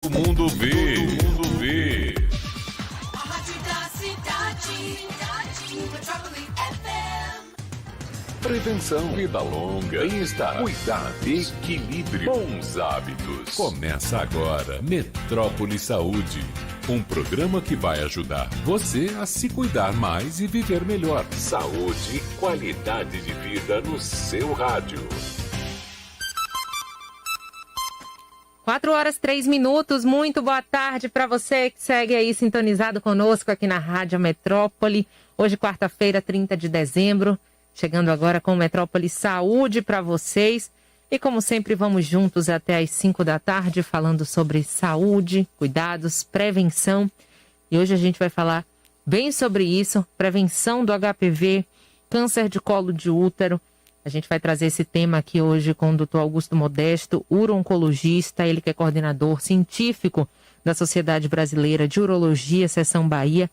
Todo mundo vê, todo mundo vê. A rádio da cidade, Metrópole FM. Prevenção, vida longa, bem-estar, cuidado, equilíbrio, bons hábitos. Começa agora, Metrópole Saúde. Um programa que vai ajudar você a se cuidar mais e viver melhor. Saúde e qualidade de vida no seu rádio. 4h03, muito boa tarde para você que segue aí sintonizado conosco aqui na Rádio Metrópole. Hoje, quarta-feira, 30 de dezembro, chegando agora com Metrópole Saúde para vocês. E como sempre, vamos juntos até às 5 da tarde falando sobre saúde, cuidados, prevenção. E hoje a gente vai falar bem sobre isso, prevenção do HPV, câncer de colo de útero. A gente vai trazer esse tema aqui hoje com o Dr. Augusto Modesto, uro-oncologista, ele que é coordenador científico da Sociedade Brasileira de Urologia, Seção Bahia.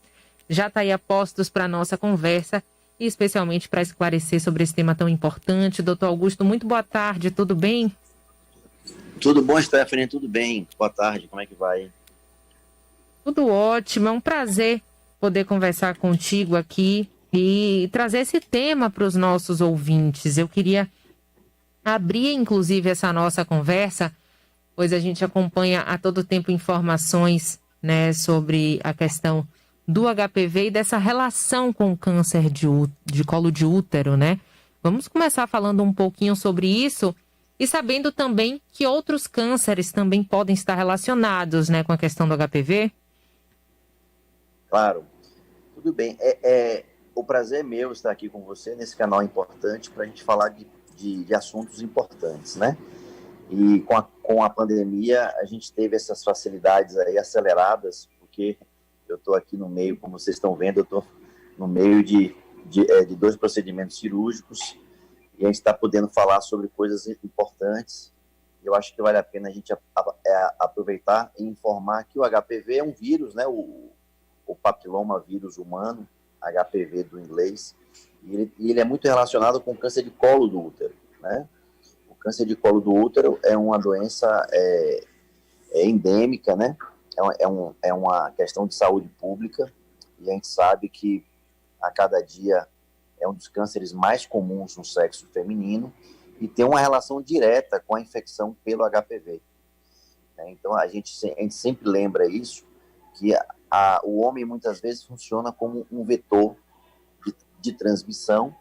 Já está aí a postos para a nossa conversa e especialmente para esclarecer sobre esse tema tão importante. Dr. Augusto, muito boa tarde, tudo bem? Tudo bom, Stephanie? Tudo bem? Boa tarde, como é que vai? Tudo ótimo, é um prazer poder conversar contigo aqui e trazer esse tema para os nossos ouvintes. Eu queria abrir, inclusive, essa nossa conversa, pois a gente acompanha a todo tempo informações, né, sobre a questão do HPV e dessa relação com o câncer de colo de útero, né? Vamos começar falando um pouquinho sobre isso e sabendo também que outros cânceres também podem estar relacionados, né, com a questão do HPV. Claro, tudo bem. O prazer é meu estar aqui com você nesse canal importante para a gente falar de assuntos importantes, né? E com a pandemia, a gente teve essas facilidades aí aceleradas, porque eu estou aqui no meio, como vocês estão vendo, eu estou no meio de 2 procedimentos cirúrgicos e a gente está podendo falar sobre coisas importantes. Eu acho que vale a pena a gente aproveitar e informar que o HPV é um vírus, né? O papiloma vírus humano, HPV do inglês, e ele é muito relacionado com o câncer de colo do útero, né? O câncer de colo do útero é uma doença endêmica, né? É uma questão de saúde pública, e a gente sabe que a cada dia é um dos cânceres mais comuns no sexo feminino e tem uma relação direta com a infecção pelo HPV. Né? Então a gente sempre lembra isso, que o homem muitas vezes funciona como um vetor de transmissão,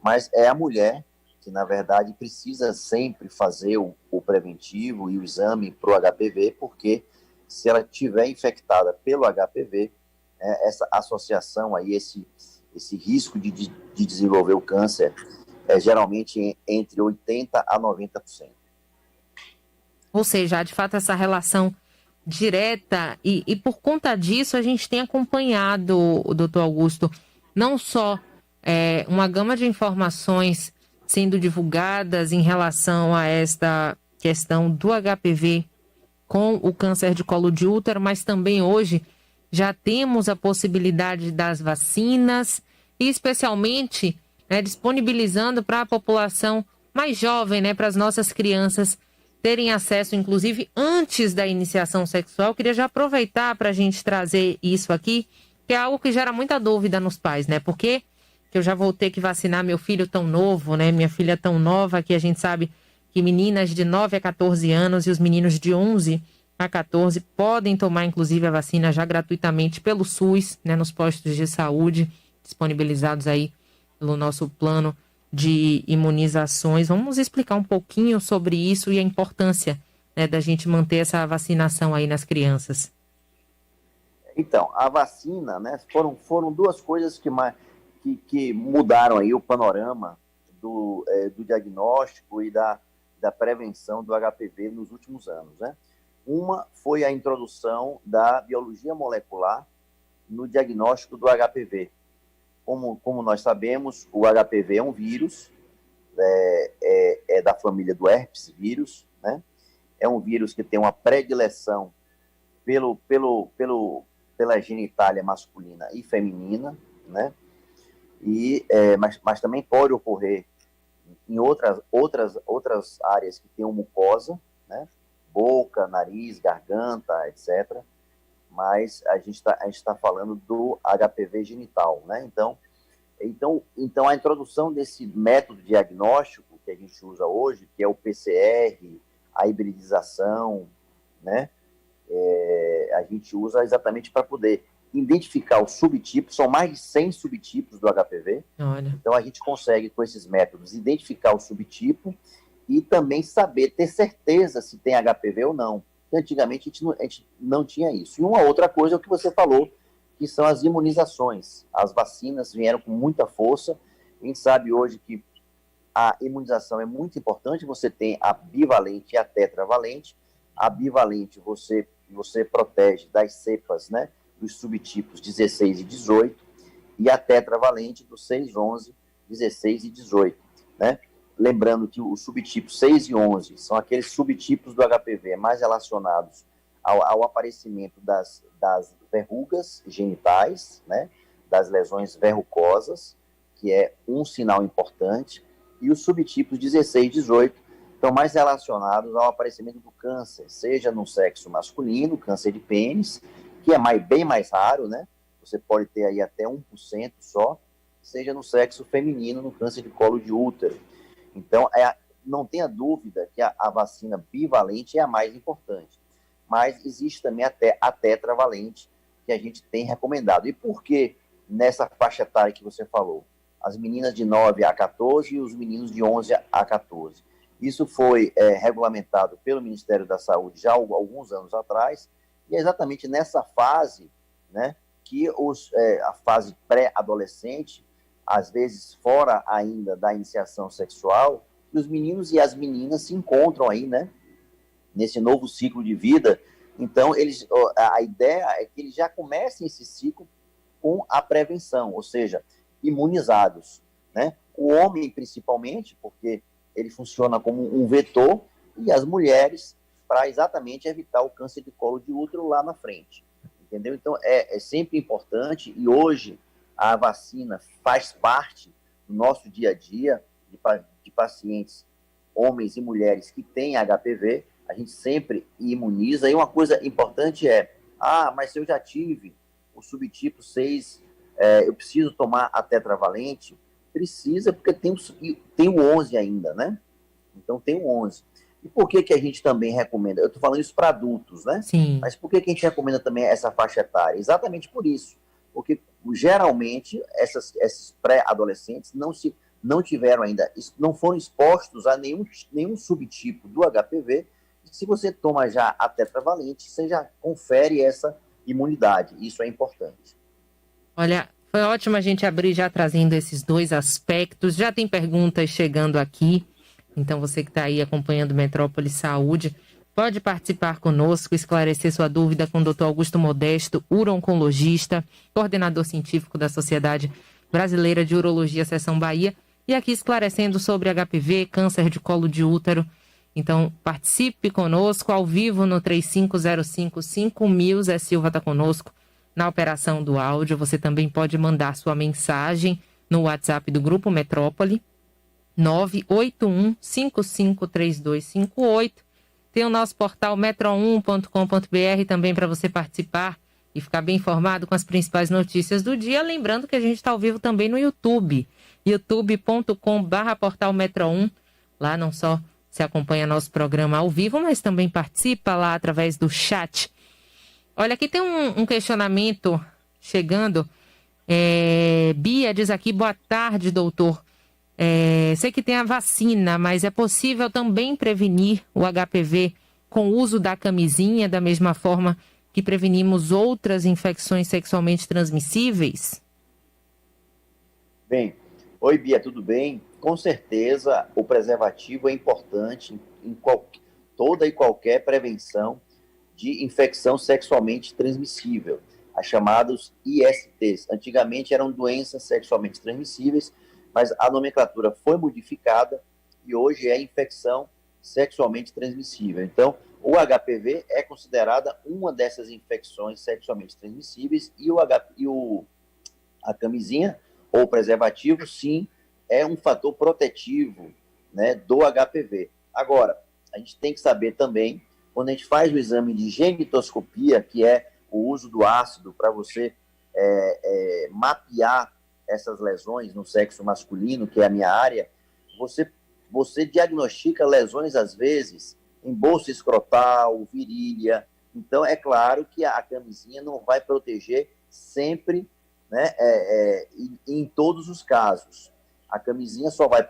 mas é a mulher que, na verdade, precisa sempre fazer o preventivo e o exame para o HPV, porque se ela estiver infectada pelo HPV, essa associação aí, esse risco de desenvolver o câncer é geralmente entre 80% a 90%. Ou seja, de fato, essa relação direta e por conta disso a gente tem acompanhado, o doutor Augusto, não só uma gama de informações sendo divulgadas em relação a esta questão do HPV com o câncer de colo de útero, mas também hoje já temos a possibilidade das vacinas e especialmente, né, disponibilizando para a população mais jovem, né, para as nossas crianças terem acesso, inclusive, antes da iniciação sexual. Eu queria já aproveitar para a gente trazer isso aqui, que é algo que gera muita dúvida nos pais, né? Porque eu já vou ter que vacinar meu filho tão novo, né? Minha filha tão nova, que a gente sabe que meninas de 9 a 14 anos e os meninos de 11 a 14 podem tomar, inclusive, a vacina já gratuitamente pelo SUS, né? Nos postos de saúde, disponibilizados aí pelo nosso plano de imunizações. Vamos explicar um pouquinho sobre isso e a importância, né, da gente manter essa vacinação aí nas crianças. Então, a vacina, né, foram duas coisas que mudaram aí o panorama do diagnóstico e da prevenção do HPV nos últimos anos, né? Uma foi a introdução da biologia molecular no diagnóstico do HPV. Como nós sabemos, o HPV é um vírus, é da família do herpes vírus, né? É um vírus que tem uma predileção pela genitália masculina e feminina, né? Mas também pode ocorrer em outras áreas que tem mucosa, né? boca, nariz, garganta, etc. Mas a gente tá falando do HPV genital, né? Então, a introdução desse método diagnóstico que a gente usa hoje, que é o PCR, a hibridização, né? A gente usa exatamente para poder identificar os subtipos, são mais de 100 subtipos do HPV. Olha. Então, a gente consegue, com esses métodos, identificar o subtipo e também saber, ter certeza se tem HPV ou não. Antigamente, a gente não tinha isso. E uma outra coisa é o que você falou, que são as imunizações. As vacinas vieram com muita força. A gente sabe hoje que a imunização é muito importante. Você tem a bivalente e a tetravalente. A bivalente você protege das cepas, né, dos subtipos 16 e 18, e a tetravalente dos 6, 11, 16 e 18, né? Lembrando que os subtipos 6 e 11 são aqueles subtipos do HPV mais relacionados ao aparecimento das verrugas genitais, né, das lesões verrucosas, que é um sinal importante, e os subtipos 16 e 18 estão mais relacionados ao aparecimento do câncer, seja no sexo masculino, câncer de pênis, que é bem mais raro, né? Você pode ter aí até 1% só, seja no sexo feminino, no câncer de colo de útero. Então, não tenha dúvida que a vacina bivalente é a mais importante. Mas existe também até a tetravalente, que a gente tem recomendado. E por que nessa faixa etária que você falou? As meninas de 9 a 14 e os meninos de 11 a 14. Isso foi regulamentado pelo Ministério da Saúde já há alguns anos atrás, e é exatamente nessa fase, né, que a fase pré-adolescente, às vezes fora ainda da iniciação sexual, que os meninos e as meninas se encontram aí, né, nesse novo ciclo de vida. Então, a ideia é que eles já comecem esse ciclo com a prevenção, ou seja, imunizados, né? O homem, principalmente, porque ele funciona como um vetor, e as mulheres, para exatamente evitar o câncer de colo de útero lá na frente. Entendeu? Então, é sempre importante, e hoje a vacina faz parte do nosso dia a dia de pacientes, homens e mulheres que têm HPV, a gente sempre imuniza. E uma coisa importante mas se eu já tive o subtipo 6, eu preciso tomar a tetravalente? Precisa, porque tem o 11 ainda, né? Então tem o 11. E por que a gente também recomenda? Eu estou falando isso para adultos, né? Sim. Mas por que a gente recomenda também essa faixa etária? Exatamente por isso. Porque geralmente esses pré-adolescentes não tiveram ainda, não foram expostos a nenhum subtipo do HPV. Se você toma já a tetravalente, você já confere essa imunidade. Isso é importante. Olha, foi ótimo a gente abrir já trazendo esses dois aspectos. Já tem perguntas chegando aqui. Então, você que está aí acompanhando Metrópole Saúde, pode participar conosco, esclarecer sua dúvida com o Dr. Augusto Modesto, uro-oncologista, coordenador científico da Sociedade Brasileira de Urologia, Seção Bahia, e aqui esclarecendo sobre HPV, câncer de colo de útero. Então, participe conosco ao vivo no 3505-5000. Zé Silva está conosco na operação do áudio. Você também pode mandar sua mensagem no WhatsApp do Grupo Metrópole, 981553258. Tem o nosso portal metro1.com.br também para você participar e ficar bem informado com as principais notícias do dia. Lembrando que a gente está ao vivo também no YouTube, youtube.com/portal metro1. Lá não só se acompanha nosso programa ao vivo, mas também participa lá através do chat. Olha, aqui tem um questionamento chegando. Bia diz aqui: boa tarde, doutor. Sei que tem a vacina, mas é possível também prevenir o HPV com o uso da camisinha, da mesma forma que prevenimos outras infecções sexualmente transmissíveis? Bem, oi Bia, tudo bem? Com certeza o preservativo é importante em toda e qualquer prevenção de infecção sexualmente transmissível, as chamadas ISTs. Antigamente eram doenças sexualmente transmissíveis, mas a nomenclatura foi modificada e hoje é infecção sexualmente transmissível. Então, o HPV é considerada uma dessas infecções sexualmente transmissíveis, e a camisinha ou preservativo, sim, é um fator protetivo, né, do HPV. Agora, a gente tem que saber também quando a gente faz o exame de genitoscopia, que é o uso do ácido para você mapear essas lesões no sexo masculino, que é a minha área, você diagnostica lesões, às vezes, em bolsa escrotal, virilha. Então, é claro que a camisinha não vai proteger sempre, né, em todos os casos. A camisinha só vai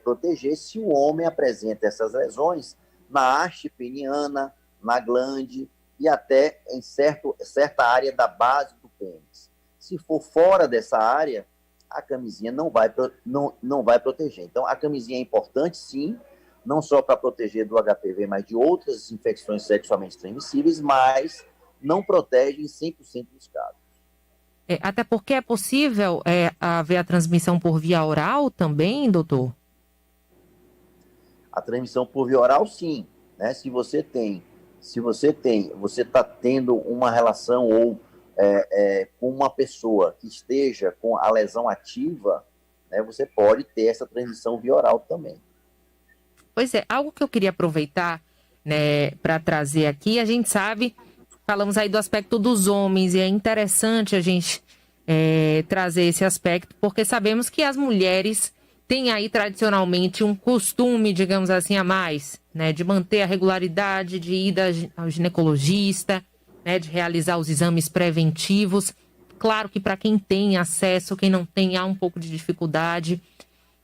proteger se o homem apresenta essas lesões na haste peniana, na glande e até em certa área da base do pênis. Se for fora dessa área, a camisinha não vai proteger. Então, a camisinha é importante, sim, não só para proteger do HPV, mas de outras infecções sexualmente transmissíveis, mas não protege em 100% dos casos. Até porque é possível haver a transmissão por via oral também, doutor? A transmissão por via oral, sim, né? Se você está tendo uma relação ou com uma pessoa que esteja com a lesão ativa, né, você pode ter essa transmissão via oral também. Pois é, algo que eu queria aproveitar, né, para trazer aqui, a gente sabe, falamos aí do aspecto dos homens, e é interessante a gente trazer esse aspecto, porque sabemos que as mulheres têm aí tradicionalmente um costume, digamos assim, a mais, né, de manter a regularidade, de ir ao ginecologista, né, de realizar os exames preventivos. Claro que para quem tem acesso, quem não tem, há um pouco de dificuldade.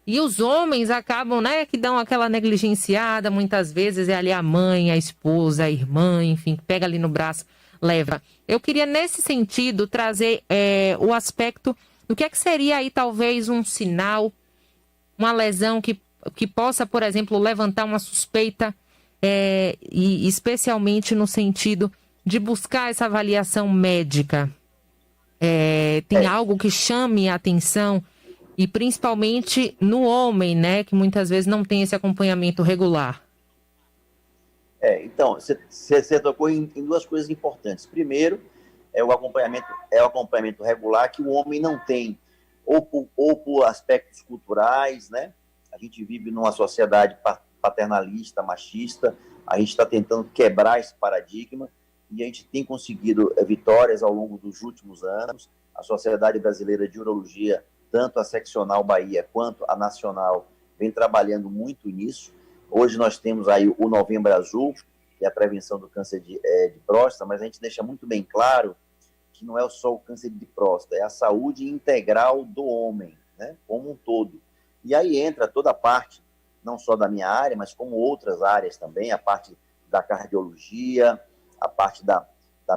E os homens acabam, né, que dão aquela negligenciada, muitas vezes é ali a mãe, a esposa, a irmã, enfim, que pega ali no braço, leva. Eu queria, nesse sentido, trazer o aspecto do que seria aí talvez um sinal, uma lesão que possa, por exemplo, levantar uma suspeita, e especialmente no sentido de buscar essa avaliação médica. Tem algo que chame a atenção, e principalmente no homem, né, que muitas vezes não tem esse acompanhamento regular. Então, você tocou em duas coisas importantes. Primeiro, é o acompanhamento regular que o homem não tem, ou por aspectos culturais, né? A gente vive numa sociedade paternalista, machista, a gente está tentando quebrar esse paradigma, e a gente tem conseguido vitórias ao longo dos últimos anos. A Sociedade Brasileira de Urologia, tanto a seccional Bahia quanto a nacional, vem trabalhando muito nisso. Hoje nós temos aí o Novembro Azul, que é a prevenção do câncer de próstata, mas a gente deixa muito bem claro que não é só o câncer de próstata, é a saúde integral do homem, né, como um todo. E aí entra toda a parte, não só da minha área, mas como outras áreas também, a parte da cardiologia, a parte da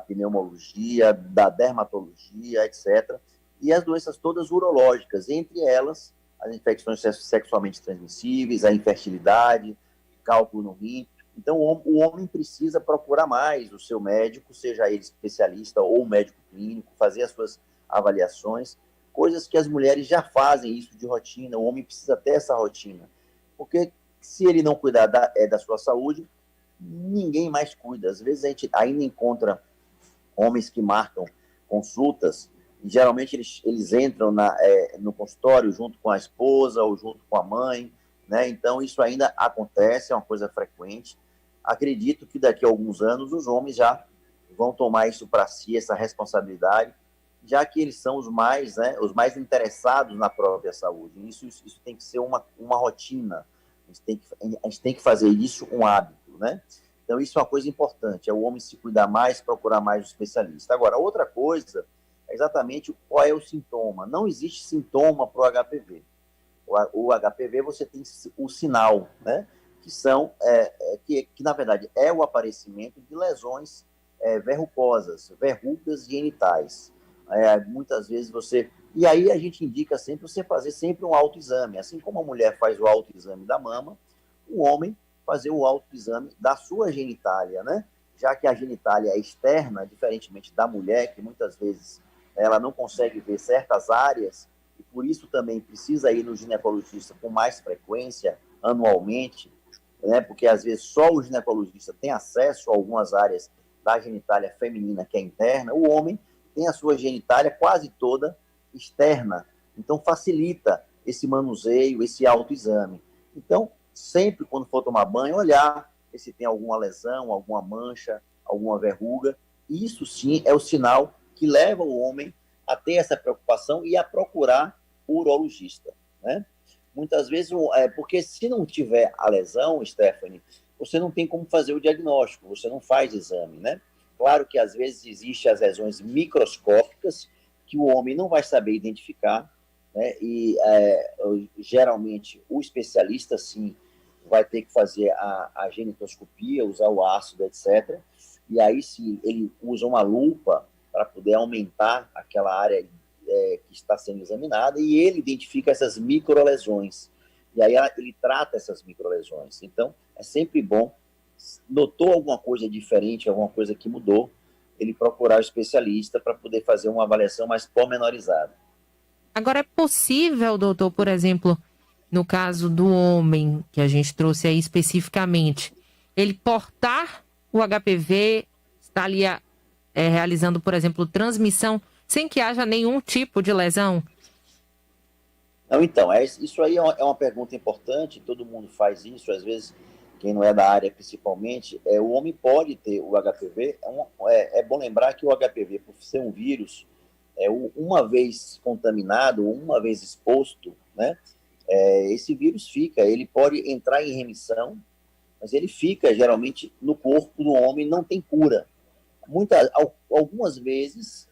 pneumologia, da dermatologia, etc. E as doenças todas urológicas, entre elas as infecções sexualmente transmissíveis, a infertilidade, cálculo no rim. Então, o homem precisa procurar mais o seu médico, seja ele especialista ou médico clínico, fazer as suas avaliações, coisas que as mulheres já fazem isso de rotina. O homem precisa ter essa rotina, porque se ele não cuidar da sua saúde, ninguém mais cuida. Às vezes a gente ainda encontra homens que marcam consultas, e geralmente eles entram no consultório junto com a esposa ou junto com a mãe, né? Então isso ainda acontece, é uma coisa frequente. Acredito que daqui a alguns anos os homens já vão tomar isso para si, essa responsabilidade, já que eles são os mais interessados na própria saúde. Isso tem que ser uma rotina. A gente tem que fazer isso um hábito, né? Então, isso é uma coisa importante, é o homem se cuidar mais, procurar mais o especialista. Agora, outra coisa é exatamente qual é o sintoma. Não existe sintoma para o HPV. O HPV, você tem o sinal, né? Que na verdade, é o aparecimento de lesões verrucosas, verrugas genitais. Muitas vezes E aí a gente indica sempre você fazer sempre um autoexame. Assim como a mulher faz o autoexame da mama, o homem fazer o autoexame da sua genitália, né? Já que a genitália é externa, diferentemente da mulher, que muitas vezes ela não consegue ver certas áreas, e por isso também precisa ir no ginecologista com mais frequência, anualmente, né? Porque às vezes só o ginecologista tem acesso a algumas áreas da genitália feminina que é interna, o homem tem a sua genitália quase toda externa, então facilita esse manuseio, esse autoexame. Então, sempre quando for tomar banho, olhar ver se tem alguma lesão, alguma mancha, alguma verruga. Isso sim é o sinal que leva o homem a ter essa preocupação e a procurar o urologista, né? Muitas vezes, porque se não tiver a lesão, Stephanie, você não tem como fazer o diagnóstico, você não faz exame, né? Claro que às vezes existem as lesões microscópicas que o homem não vai saber identificar, né? E geralmente o especialista, sim, vai ter que fazer a genitoscopia, usar o ácido, etc. E aí, sim, ele usa uma lupa para poder aumentar aquela área que está sendo examinada, e ele identifica essas microlesões. E aí ele trata essas microlesões. Então, é sempre bom, notou alguma coisa diferente, alguma coisa que mudou, ele procurar o especialista para poder fazer uma avaliação mais pormenorizada. Agora, é possível, doutor, por exemplo, no caso do homem, que a gente trouxe aí especificamente, ele portar o HPV, está ali realizando, por exemplo, transmissão, sem que haja nenhum tipo de lesão? Não, então, isso aí é uma pergunta importante, todo mundo faz isso, às vezes, quem não é da área principalmente, o homem pode ter o HPV, é bom lembrar que o HPV, por ser um vírus, uma vez contaminado, uma vez exposto, né, esse vírus ele pode entrar em remissão, mas ele fica geralmente no corpo do homem, não tem cura. Algumas vezes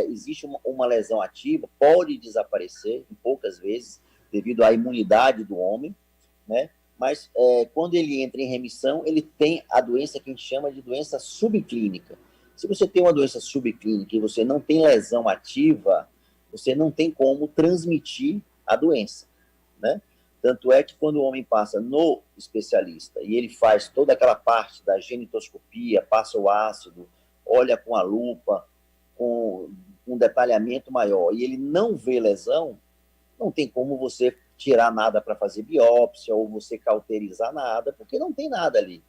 existe uma lesão ativa, pode desaparecer, em poucas vezes, devido à imunidade do homem, né? Mas quando ele entra em remissão, ele tem a doença que a gente chama de doença subclínica. Se você tem uma doença subclínica e você não tem lesão ativa, você não tem como transmitir a doença, né? Tanto é que quando o homem passa no especialista e ele faz toda aquela parte da genitoscopia, passa o ácido, olha com a lupa, com um detalhamento maior, e ele não vê lesão, não tem como você tirar nada para fazer biópsia ou você cauterizar nada, porque não tem nada ali.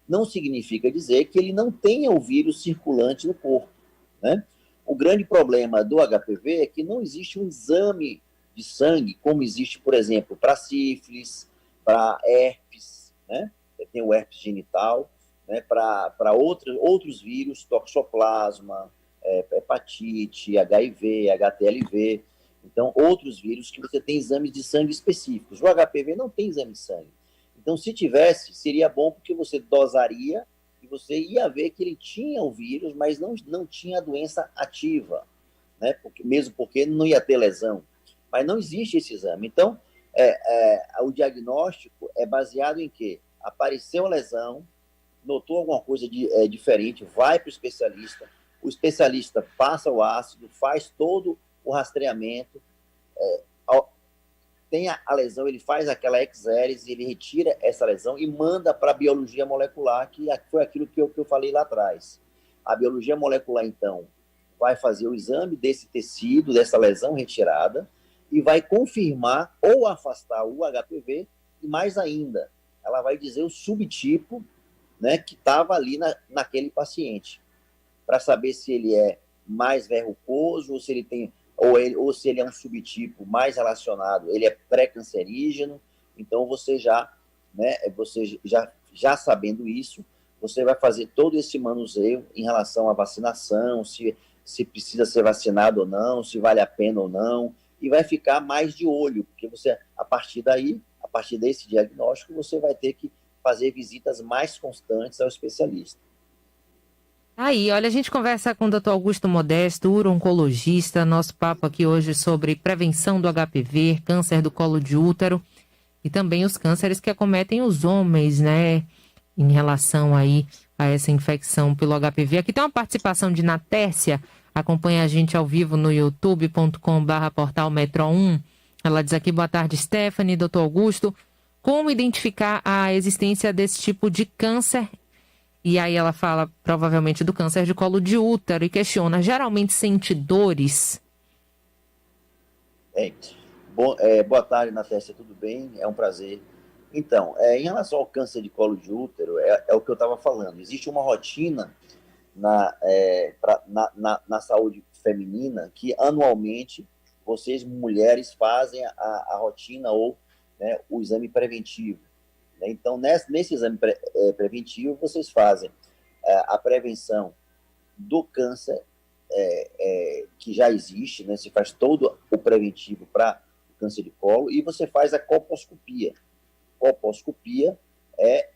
Não significa dizer que ele não tenha o vírus circulante no corpo, né? O grande problema do HPV é que não existe um exame de sangue, como existe, por exemplo, para sífilis, para herpes, né? Tem o herpes genital, né? Para outros vírus, toxoplasma, hepatite, HIV, HTLV. Então, outros vírus que você tem exames de sangue específicos. O HPV não tem exame de sangue. Então, se tivesse, seria bom porque você dosaria e você ia ver que ele tinha o vírus, mas não tinha a doença ativa, né? Mesmo porque não ia ter lesão. Mas não existe esse exame. Então, o diagnóstico é baseado em quê? Apareceu a lesão, notou alguma coisa diferente, vai para o especialista passa o ácido, faz todo o rastreamento, tem a lesão, ele faz aquela exéresis, ele retira essa lesão e manda para a biologia molecular, que foi aquilo que eu falei lá atrás. A biologia molecular, então, vai fazer o exame desse tecido, dessa lesão retirada, e vai confirmar ou afastar o HPV, e mais ainda, ela vai dizer o subtipo, né, que estava ali naquele paciente, para saber se ele é mais verrucoso, ou se ele tem, ou se ele é um subtipo mais relacionado, ele é pré-cancerígeno. Então você já sabendo isso, você vai fazer todo esse manuseio em relação à vacinação, se precisa ser vacinado ou não, se vale a pena ou não, e vai ficar mais de olho, porque você, a partir desse diagnóstico, você vai ter que fazer visitas mais constantes ao especialista. Aí, olha, a gente conversa com o Dr. Augusto Modesto, uro-oncologista, nosso papo aqui hoje sobre prevenção do HPV, câncer do colo de útero e também os cânceres que acometem os homens, né, em relação aí a essa infecção pelo HPV. Aqui tem uma participação de Natércia, acompanha a gente ao vivo no youtube.com/portal Metro 1. Ela diz aqui: boa tarde, Stephanie, Dr. Augusto. Como identificar a existência desse tipo de câncer? E aí ela fala provavelmente do câncer de colo de útero e questiona: geralmente sente dores? Boa tarde, Natércia, tudo bem? É um prazer. Então, em relação ao câncer de colo de útero, é o que eu estava falando. Existe uma rotina na saúde feminina que anualmente vocês, mulheres, fazem a rotina ou, né, o exame preventivo. né? Então, nesse exame preventivo, vocês fazem a prevenção do câncer, que já existe, né? Você faz todo o preventivo para o câncer de colo e você faz a colposcopia. Colposcopia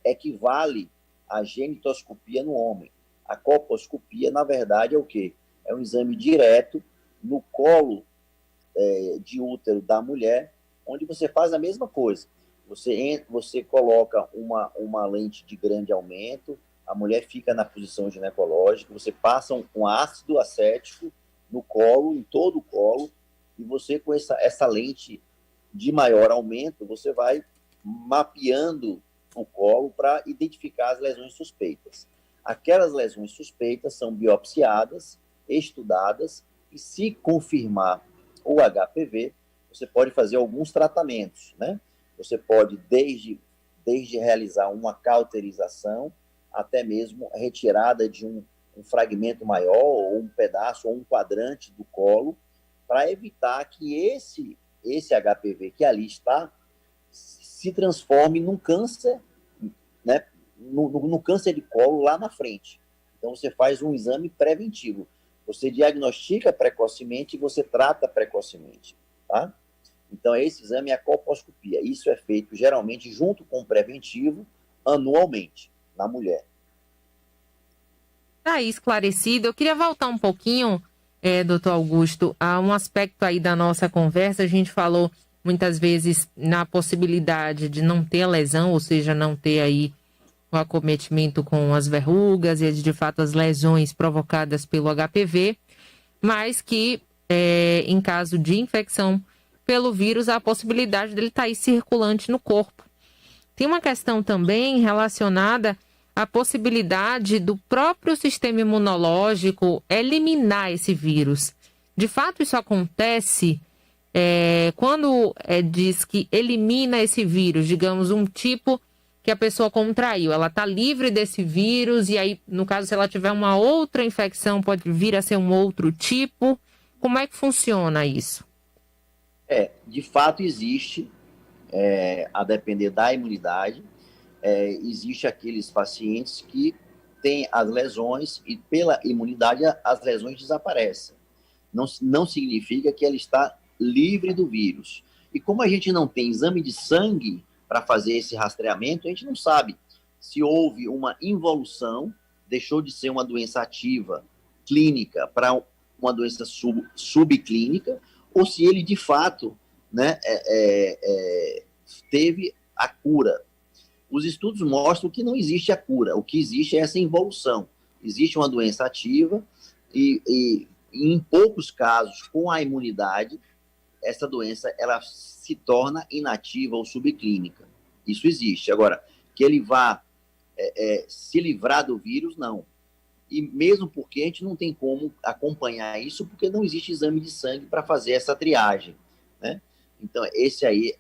equivale à genitoscopia no homem. A colposcopia, na verdade, é o quê? É um exame direto no colo de útero da mulher, onde você faz a mesma coisa. Você coloca uma lente de grande aumento, a mulher fica na posição ginecológica, você passa um ácido acético no colo, em todo o colo, e você, com essa lente de maior aumento, você vai mapeando o colo para identificar as lesões suspeitas. Aquelas lesões suspeitas são biopsiadas, estudadas, e se confirmar o HPV, você pode fazer alguns tratamentos, né? Você pode, desde realizar uma cauterização, até mesmo a retirada de um fragmento maior, ou um pedaço, ou um quadrante do colo, para evitar que esse HPV que ali está se transforme num câncer, né? No câncer de colo lá na frente. Então, você faz um exame preventivo. Você diagnostica precocemente e você trata precocemente, tá? Então, esse exame é a colposcopia. Isso é feito, geralmente, junto com o preventivo, anualmente, na mulher. Tá aí esclarecido. Eu queria voltar um pouquinho, doutor Augusto, a um aspecto aí da nossa conversa. A gente falou muitas vezes na possibilidade de não ter a lesão, ou seja, não ter aí o acometimento com as verrugas e, de fato, as lesões provocadas pelo HPV, mas que, em caso de infecção pelo vírus, há a possibilidade dele estar aí circulante no corpo. Tem uma questão também relacionada à possibilidade do próprio sistema imunológico eliminar esse vírus. De fato, isso acontece quando diz que elimina esse vírus, digamos, um tipo que a pessoa contraiu, ela está livre desse vírus, e aí, no caso, se ela tiver uma outra infecção, pode vir a ser um outro tipo. Como é que funciona isso? De fato existe, a depender da imunidade, existe aqueles pacientes que têm as lesões e pela imunidade as lesões desaparecem. Não significa que ela está livre do vírus. E como a gente não tem exame de sangue para fazer esse rastreamento, a gente não sabe se houve uma involução, deixou de ser uma doença ativa clínica para uma doença subclínica, ou se ele, de fato, né, teve a cura. Os estudos mostram que não existe a cura, o que existe é essa involução. Existe uma doença ativa e em poucos casos, com a imunidade, essa doença ela se torna inativa ou subclínica. Isso existe. Agora, que ele vá se livrar do vírus, não. E mesmo porque a gente não tem como acompanhar isso, porque não existe exame de sangue para fazer essa triagem, né? Então, isso aí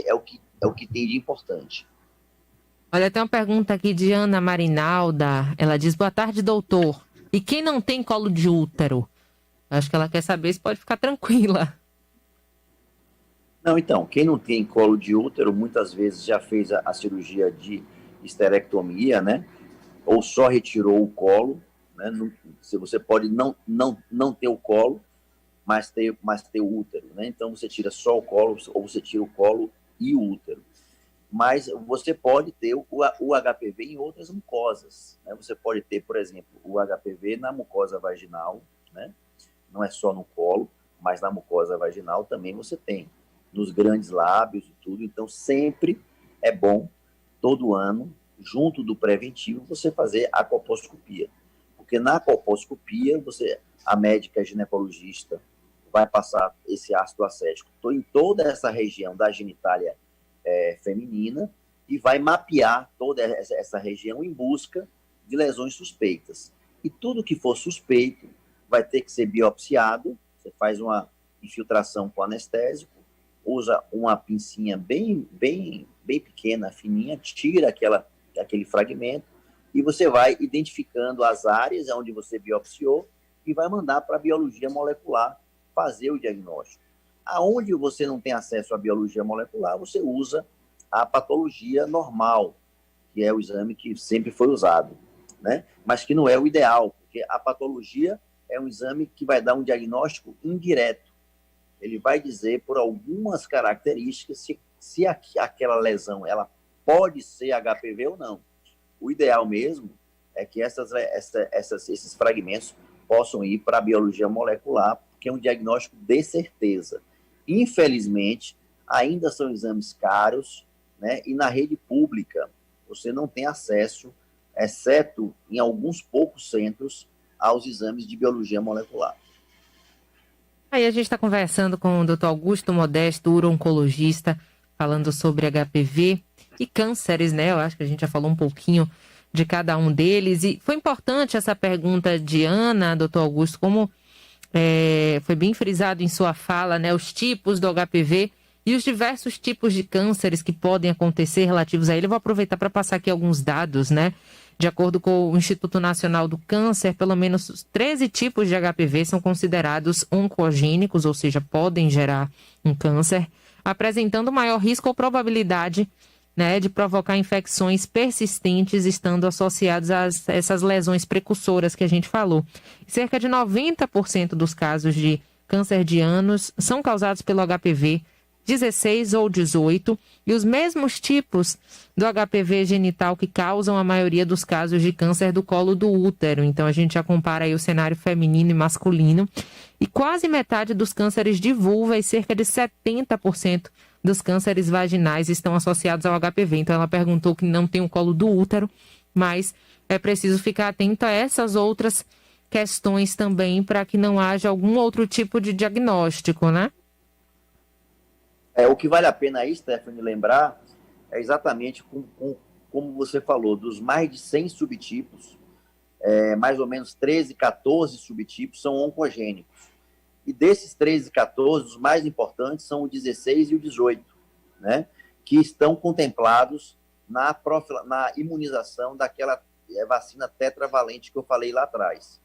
é o que tem de importante. Olha, tem uma pergunta aqui de Ana Marinalda. Ela diz: boa tarde, doutor. E quem não tem colo de útero? Acho que ela quer saber se pode ficar tranquila. Não, então, quem não tem colo de útero, muitas vezes já fez a cirurgia de esterectomia, né? Ou só retirou o colo, né? Se você pode não ter o colo, mas ter o útero, né? Então, você tira só o colo, ou você tira o colo e o útero. Mas você pode ter o HPV em outras mucosas, né? Você pode ter, por exemplo, o HPV na mucosa vaginal, né? Não é só no colo, mas na mucosa vaginal também você tem, nos grandes lábios e tudo. Então, sempre é bom, todo ano, junto do preventivo, você fazer a colposcopia. Porque na colposcopia, a médica ginecologista vai passar esse ácido acético em toda essa região da genitália feminina e vai mapear toda essa região em busca de lesões suspeitas. E tudo que for suspeito vai ter que ser biopsiado. Você faz uma infiltração com anestésico, usa uma pincinha bem pequena, fininha, tira aquele fragmento e você vai identificando as áreas onde você biopsiou e vai mandar para a biologia molecular fazer o diagnóstico. Aonde você não tem acesso à biologia molecular, você usa a patologia normal, que é o exame que sempre foi usado, né? Mas que não é o ideal, porque a patologia é um exame que vai dar um diagnóstico indireto. Ele vai dizer, por algumas características, se aquela lesão ela pode ser HPV ou não. O ideal mesmo é que esses fragmentos possam ir para a biologia molecular, porque é um diagnóstico de certeza. Infelizmente, ainda são exames caros, né? E na rede pública você não tem acesso, exceto em alguns poucos centros, aos exames de biologia molecular. Aí a gente está conversando com o Dr. Augusto Modesto, uro-oncologista, falando sobre HPV e cânceres, né? Eu acho que a gente já falou um pouquinho de cada um deles. E foi importante essa pergunta de Ana, Dr. Augusto, como foi bem frisado em sua fala, né? Os tipos do HPV e os diversos tipos de cânceres que podem acontecer relativos a ele. Eu vou aproveitar para passar aqui alguns dados, né? De acordo com o Instituto Nacional do Câncer, pelo menos 13 tipos de HPV são considerados oncogênicos, ou seja, podem gerar um câncer, apresentando maior risco ou probabilidade, né, de provocar infecções persistentes, estando associados a essas lesões precursoras que a gente falou. Cerca de 90% dos casos de câncer de ânus são causados pelo HPV 16 ou 18, e os mesmos tipos do HPV genital que causam a maioria dos casos de câncer do colo do útero. Então a gente já compara aí o cenário feminino e masculino, e quase metade dos cânceres de vulva e cerca de 70% dos cânceres vaginais estão associados ao HPV. Então ela perguntou que não tem o colo do útero, mas é preciso ficar atento a essas outras questões também para que não haja algum outro tipo de diagnóstico, né? O que vale a pena aí, Stephanie, lembrar é exatamente como você falou, dos mais de 100 subtipos, mais ou menos 13, 14 subtipos são oncogênicos. E desses 13, 14, os mais importantes são o 16 e o 18, né? Que estão contemplados na imunização daquela vacina tetravalente que eu falei lá atrás,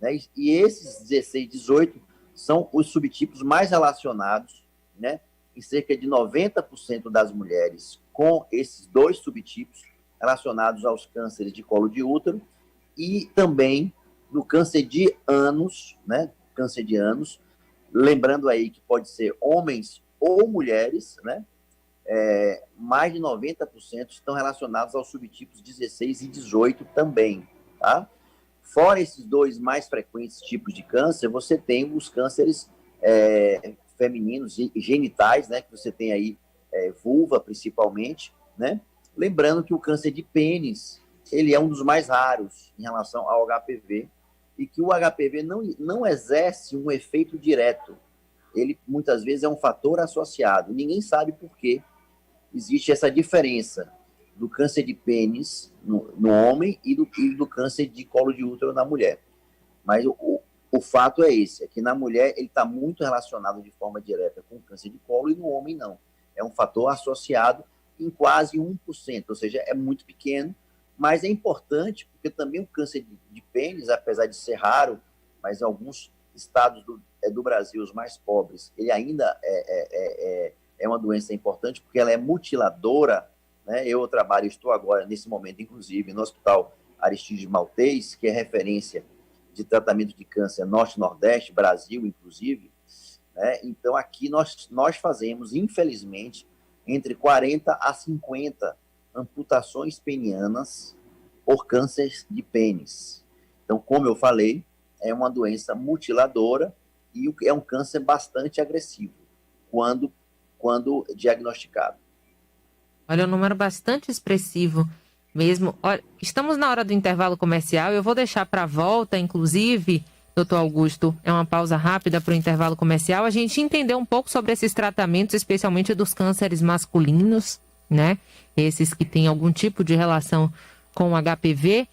né? E esses 16 e 18 são os subtipos mais relacionados, né? Em cerca de 90% das mulheres com esses dois subtipos relacionados aos cânceres de colo de útero e também no câncer de ânus, né? Câncer de ânus, lembrando aí que pode ser homens ou mulheres, né? Mais de 90% estão relacionados aos subtipos 16 e 18 também, tá? Fora esses dois mais frequentes tipos de câncer, você tem os cânceres femininos e genitais, né, que você tem aí vulva principalmente, né? Lembrando que o câncer de pênis, ele é um dos mais raros em relação ao HPV e que o HPV não exerce um efeito direto. Ele muitas vezes é um fator associado. Ninguém sabe por que existe essa diferença do câncer de pênis no homem e do câncer de colo de útero na mulher. Mas o fato é esse, é que na mulher ele está muito relacionado de forma direta com o câncer de colo e no homem não. É um fator associado em quase 1%, ou seja, é muito pequeno, mas é importante porque também o câncer de pênis, apesar de ser raro, mas em alguns estados do Brasil, os mais pobres, ele ainda é uma doença importante porque ela é mutiladora, né? Estou agora, nesse momento, inclusive, no Hospital Aristídes Maltês, que é referência de tratamento de câncer Norte-Nordeste, Brasil, inclusive, né? Então, aqui nós fazemos, infelizmente, entre 40 a 50 amputações penianas por câncer de pênis. Então, como eu falei, é uma doença mutiladora e é um câncer bastante agressivo quando diagnosticado. Olha, um número bastante expressivo mesmo. Olha, estamos na hora do intervalo comercial. Eu vou deixar para a volta, inclusive, doutor Augusto, é uma pausa rápida para o intervalo comercial. A gente entender um pouco sobre esses tratamentos, especialmente dos cânceres masculinos, né? Esses que têm algum tipo de relação com o HPV.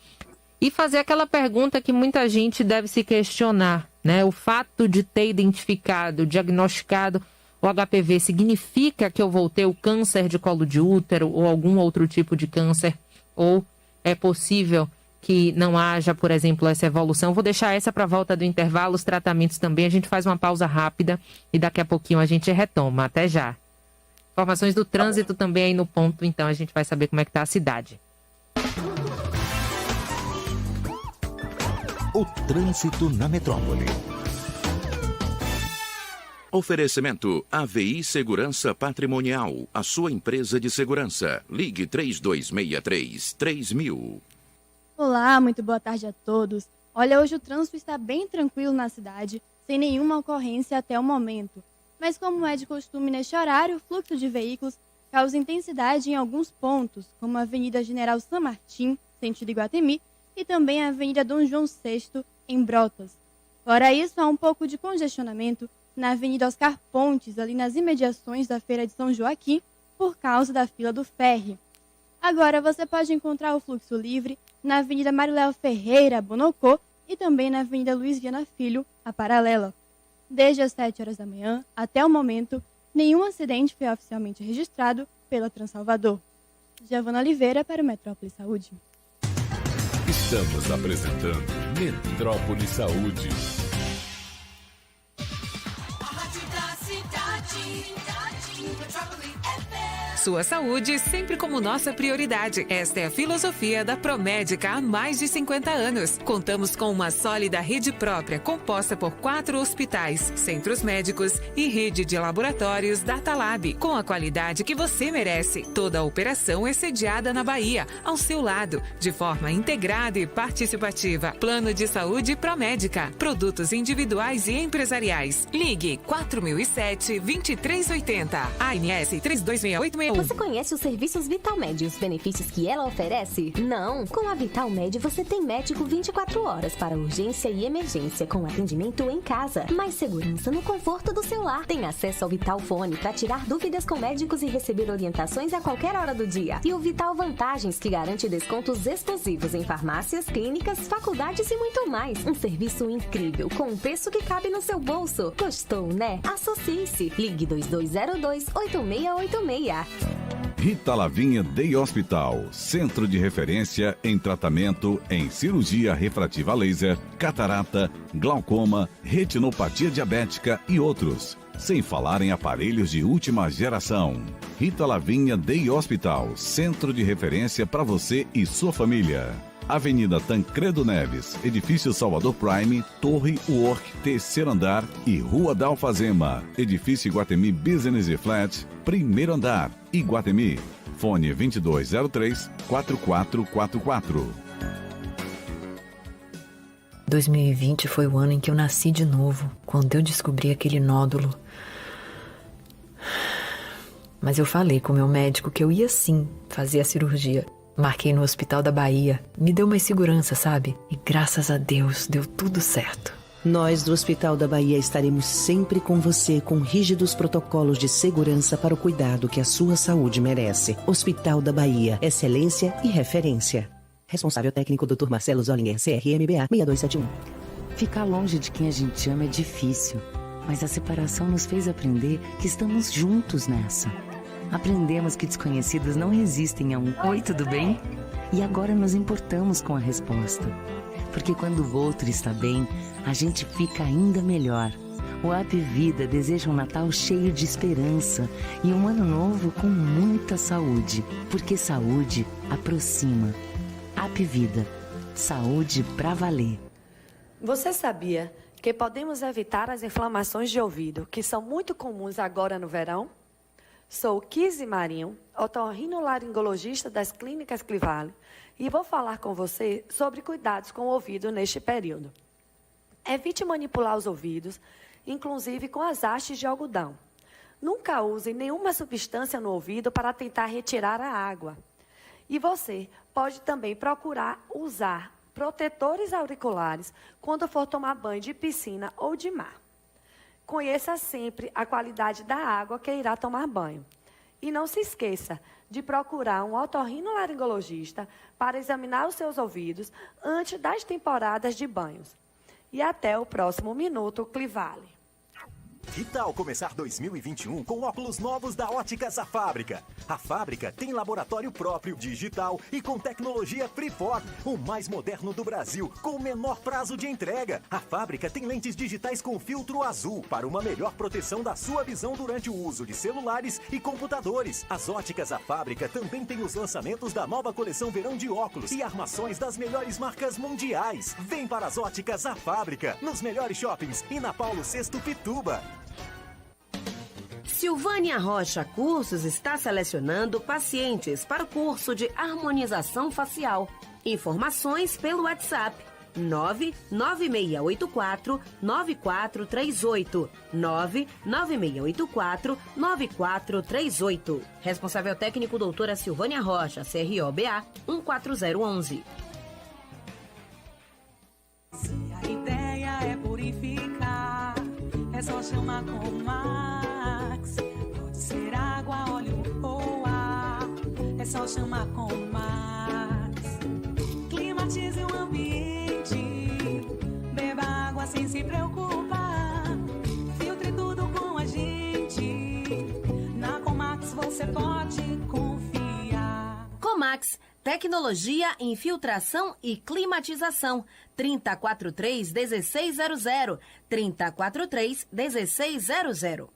E fazer aquela pergunta que muita gente deve se questionar, né? O fato de ter identificado, diagnosticado o HPV significa que eu vou ter o câncer de colo de útero ou algum outro tipo de câncer? Ou é possível que não haja, por exemplo, essa evolução? Vou deixar essa para a volta do intervalo, os tratamentos também. A gente faz uma pausa rápida e daqui a pouquinho a gente retoma. Até já. Informações do trânsito também aí no ponto, então a gente vai saber como é que tá a cidade. O trânsito na metrópole. Oferecimento AVI Segurança Patrimonial, a sua empresa de segurança. Ligue 3263-3000. Olá, muito boa tarde a todos. Olha, hoje o trânsito está bem tranquilo na cidade, sem nenhuma ocorrência até o momento. Mas como é de costume neste horário, o fluxo de veículos causa intensidade em alguns pontos, como a Avenida General San Martín, sentido Iguatemi, e também a Avenida Dom João VI, em Brotas. Fora isso, há um pouco de congestionamento na Avenida Oscar Pontes, ali nas imediações da Feira de São Joaquim, por causa da fila do ferry. Agora, você pode encontrar o fluxo livre na Avenida Mariléo Ferreira, Bonocô, e também na Avenida Luiz Viana Filho, a paralela. Desde as 7 horas da manhã até o momento, nenhum acidente foi oficialmente registrado pela Transalvador. Giovana Oliveira para o Metrópole Saúde. Estamos apresentando Metrópole Saúde. A rádio da cidade. Metrópole FM. Sua saúde sempre como nossa prioridade. Esta é a filosofia da Promédica há mais de 50 anos. Contamos com uma sólida rede própria, composta por 4 hospitais, centros médicos e rede de laboratórios Datalab, com a qualidade que você merece. Toda a operação é sediada na Bahia, ao seu lado, de forma integrada e participativa. Plano de Saúde Promédica. Produtos individuais e empresariais. Ligue 4007-2380. ANS 326861. Você conhece os serviços Vitalmed e os benefícios que ela oferece? Não! Com a Vitalmed você tem médico 24 horas para urgência e emergência, com atendimento em casa. Mais segurança no conforto do seu lar. Tem acesso ao Vital Fone para tirar dúvidas com médicos e receber orientações a qualquer hora do dia. E o Vital Vantagens, que garante descontos exclusivos em farmácias, clínicas, faculdades e muito mais. Um serviço incrível, com um preço que cabe no seu bolso. Gostou, né? Associe-se. Ligue 2202-8686. Rita Lavinha Day Hospital, centro de referência em tratamento em cirurgia refrativa laser, catarata, glaucoma, retinopatia diabética e outros. Sem falar em aparelhos de última geração. Rita Lavinha Day Hospital, centro de referência para você e sua família. Avenida Tancredo Neves, Edifício Salvador Prime, Torre Work, terceiro andar e Rua da Alfazema, Edifício Iguatemi Business e Flat, primeiro andar, Iguatemi. Fone 2203-4444. 2020 foi o ano em que eu nasci de novo, quando eu descobri aquele nódulo. Mas eu falei com o meu médico que eu ia sim fazer a cirurgia. Marquei no Hospital da Bahia. Me deu mais segurança, sabe? E graças a Deus, deu tudo certo. Nós do Hospital da Bahia estaremos sempre com você com rígidos protocolos de segurança para o cuidado que a sua saúde merece. Hospital da Bahia, excelência e referência. Responsável técnico Dr. Marcelo Zollinger, CRMBA 6271. Ficar longe de quem a gente ama é difícil, mas a separação nos fez aprender que estamos juntos nessa. Aprendemos que desconhecidos não resistem a um "Oi, tudo bem?" E agora nos importamos com a resposta. Porque quando o outro está bem, a gente fica ainda melhor. O App Vida deseja um Natal cheio de esperança e um ano novo com muita saúde. Porque saúde aproxima. App Vida. Saúde pra valer. Você sabia que podemos evitar as inflamações de ouvido, que são muito comuns agora no verão? Sou Kizzy Marinho, otorrinolaringologista das Clínicas Clivale, e vou falar com você sobre cuidados com o ouvido neste período. Evite manipular os ouvidos, inclusive com as hastes de algodão. Nunca use nenhuma substância no ouvido para tentar retirar a água. E você pode também procurar usar protetores auriculares quando for tomar banho de piscina ou de mar. Conheça sempre a qualidade da água que irá tomar banho. E não se esqueça de procurar um otorrinolaringologista para examinar os seus ouvidos antes das temporadas de banhos. E até o próximo Minuto Clivale. Que tal começar 2021 com óculos novos da Óticas A Fábrica? A Fábrica tem laboratório próprio, digital e com tecnologia Freeport, o mais moderno do Brasil, com o menor prazo de entrega. A Fábrica tem lentes digitais com filtro azul para uma melhor proteção da sua visão durante o uso de celulares e computadores. As Óticas A Fábrica também tem os lançamentos da nova coleção verão de óculos e armações das melhores marcas mundiais. Vem para as Óticas A Fábrica, nos melhores shoppings e na Paulo VI Pituba. Silvânia Rocha Cursos está selecionando pacientes para o curso de harmonização facial. Informações pelo WhatsApp 99684-9438. 99684-9438. Responsável técnico doutora Silvânia Rocha, CROBA 14011. Se a ideia é purificar, é só chamar com Max. Pode ser água, óleo ou ar, é só chamar com Max. Climatize o ambiente, beba água sem se preocupar. Filtre tudo com a gente, na Comax você pode confiar. Comax, tecnologia em filtração e climatização. 3043-1600. 3043-1600.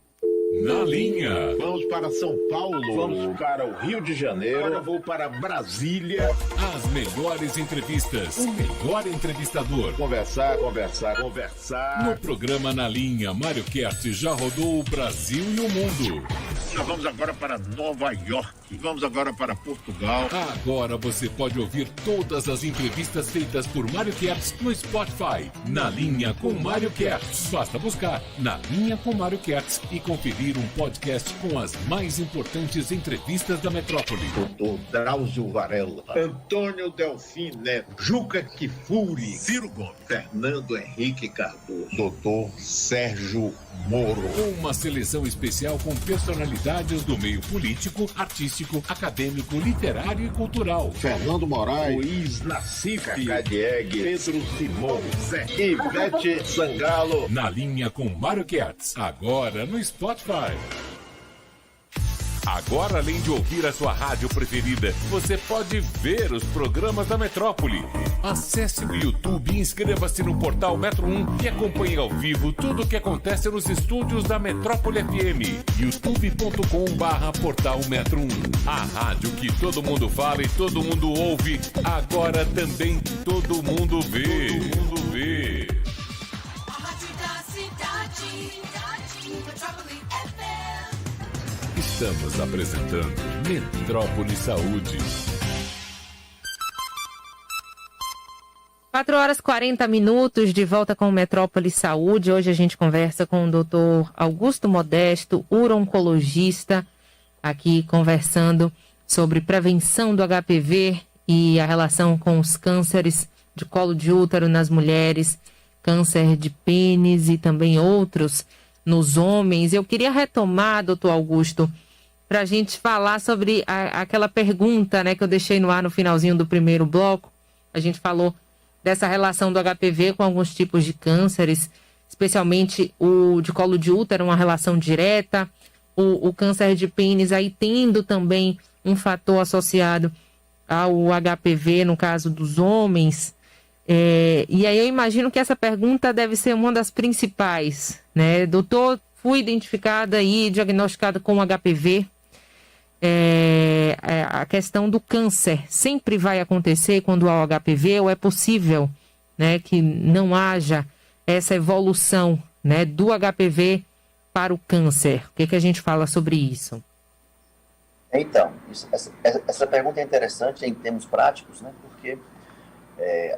Na linha. Vamos para São Paulo. Vamos para o Rio de Janeiro. Agora vou para Brasília. As melhores entrevistas. O melhor entrevistador. Conversar. No programa Na Linha, Mário Kertz já rodou o Brasil e o mundo. Nós vamos agora para Nova York. Vamos agora para Portugal. Agora você pode ouvir todas as entrevistas feitas por Mário Kertz no Spotify. Na Linha com Mário Kertz. Basta buscar Na Linha com Mário Kertz e conferir um podcast com as mais importantes entrevistas da metrópole. Doutor Drauzio Varela, Antônio Delfim Neto, Juca Kifuri, Ciro Gomes, Fernando Henrique Cardoso, Doutor Sérgio Moro. Uma seleção especial com personalidades do meio político, artístico, acadêmico, literário e cultural. Fernando Moraes, Luiz Nassif, Cacá Diegue, Pedro Simão, Zé Ivete Sangalo. Na Linha com Mário Kertz, agora no Spotify. Agora, além de ouvir a sua rádio preferida, você pode ver os programas da Metrópole. Acesse o YouTube e inscreva-se no portal Metro 1 e acompanhe ao vivo tudo o que acontece nos estúdios da Metrópole FM. youtube.com/portal Metro 1. A rádio que todo mundo fala e todo mundo ouve, agora também todo mundo vê. A rádio da cidade, Metrópole FM. Estamos apresentando Metrópole Saúde. 4h40, de volta com o Metrópole Saúde. Hoje a gente conversa com o Dr. Augusto Modesto, uro-oncologista, aqui conversando sobre prevenção do HPV e a relação com os cânceres de colo de útero nas mulheres, câncer de pênis e também outros nos homens. Eu queria retomar, doutor Augusto, para a gente falar sobre aquela pergunta, né, que eu deixei no ar no finalzinho do primeiro bloco. A gente falou dessa relação do HPV com alguns tipos de cânceres, especialmente o de colo de útero, uma relação direta, o câncer de pênis aí tendo também um fator associado ao HPV, no caso dos homens. E aí eu imagino que essa pergunta deve ser uma das principais, né? Doutor, fui identificada e diagnosticada com HPV. A questão do câncer sempre vai acontecer quando há o HPV, ou é possível, né, que não haja essa evolução, né, do HPV para o câncer? O que a gente fala sobre isso? Então, essa pergunta é interessante em termos práticos, né, porque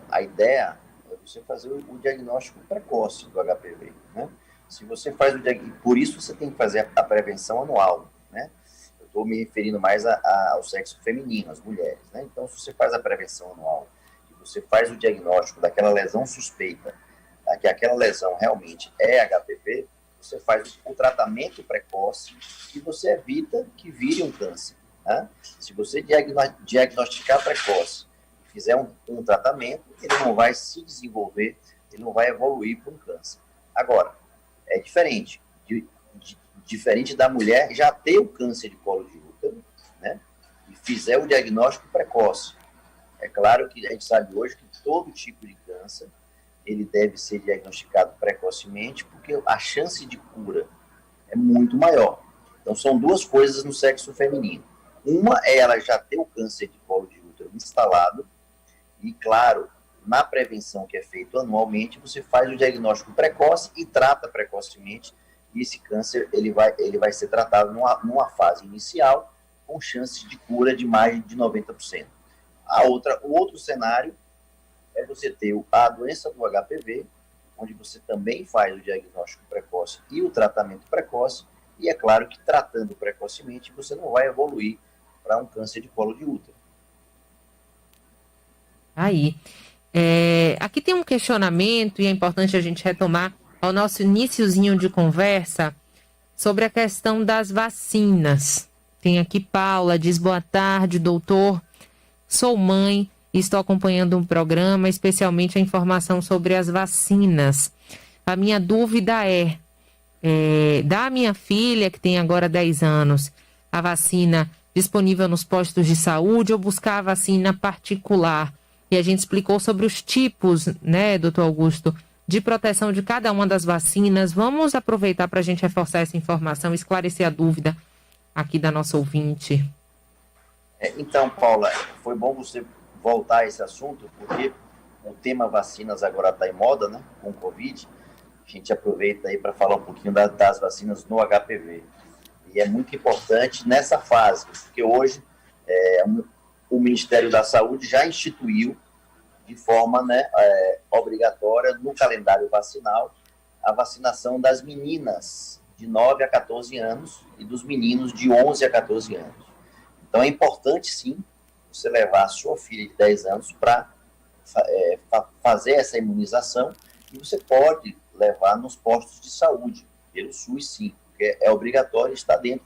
a ideia é você fazer o diagnóstico precoce do HPV, né? Se você faz o diagnóstico, por isso você tem que fazer a prevenção anual, né? Eu estou me referindo mais ao sexo feminino, às mulheres, né? Então, se você faz a prevenção anual, e você faz o diagnóstico daquela lesão suspeita, que aquela lesão realmente é HPV, você faz o tratamento precoce e você evita que vire um câncer, né? Se você diagnosticar precoce, fizer um tratamento, ele não vai se desenvolver, ele não vai evoluir para um câncer. Agora, é diferente. diferente da mulher já ter o câncer de colo de útero, né? E fizer o diagnóstico precoce. É claro que a gente sabe hoje que todo tipo de câncer ele deve ser diagnosticado precocemente, porque a chance de cura é muito maior. Então, são duas coisas no sexo feminino. Uma é ela já ter o câncer de colo de útero instalado, e, claro, na prevenção que é feito anualmente, você faz o diagnóstico precoce e trata precocemente, e esse câncer ele vai ser tratado numa fase inicial, com chances de cura de mais de 90%. O outro cenário é você ter a doença do HPV, onde você também faz o diagnóstico precoce e o tratamento precoce, e é claro que tratando precocemente você não vai evoluir para um câncer de colo de útero. Aí, aqui tem um questionamento e é importante a gente retomar ao nosso iniciozinho de conversa sobre a questão das vacinas. Tem aqui Paula, diz: boa tarde, doutor. Sou mãe e estou acompanhando um programa, especialmente a informação sobre as vacinas. A minha dúvida é, da minha filha, que tem agora 10 anos, a vacina disponível nos postos de saúde ou buscar a vacina particular? E a gente explicou sobre os tipos, né, doutor Augusto, de proteção de cada uma das vacinas. Vamos aproveitar para a gente reforçar essa informação, esclarecer a dúvida aqui da nossa ouvinte. Então, Paula, foi bom você voltar a esse assunto, porque o tema vacinas agora está em moda, né, com o Covid. A gente aproveita aí para falar um pouquinho das vacinas no HPV. E é muito importante nessa fase, porque hoje o Ministério da Saúde já instituiu de forma obrigatória no calendário vacinal a vacinação das meninas de 9 a 14 anos e dos meninos de 11 a 14 anos. Então é importante, sim, você levar a sua filha de 10 anos para fazer essa imunização, e você pode levar nos postos de saúde, pelo SUS, sim, porque é obrigatório estar dentro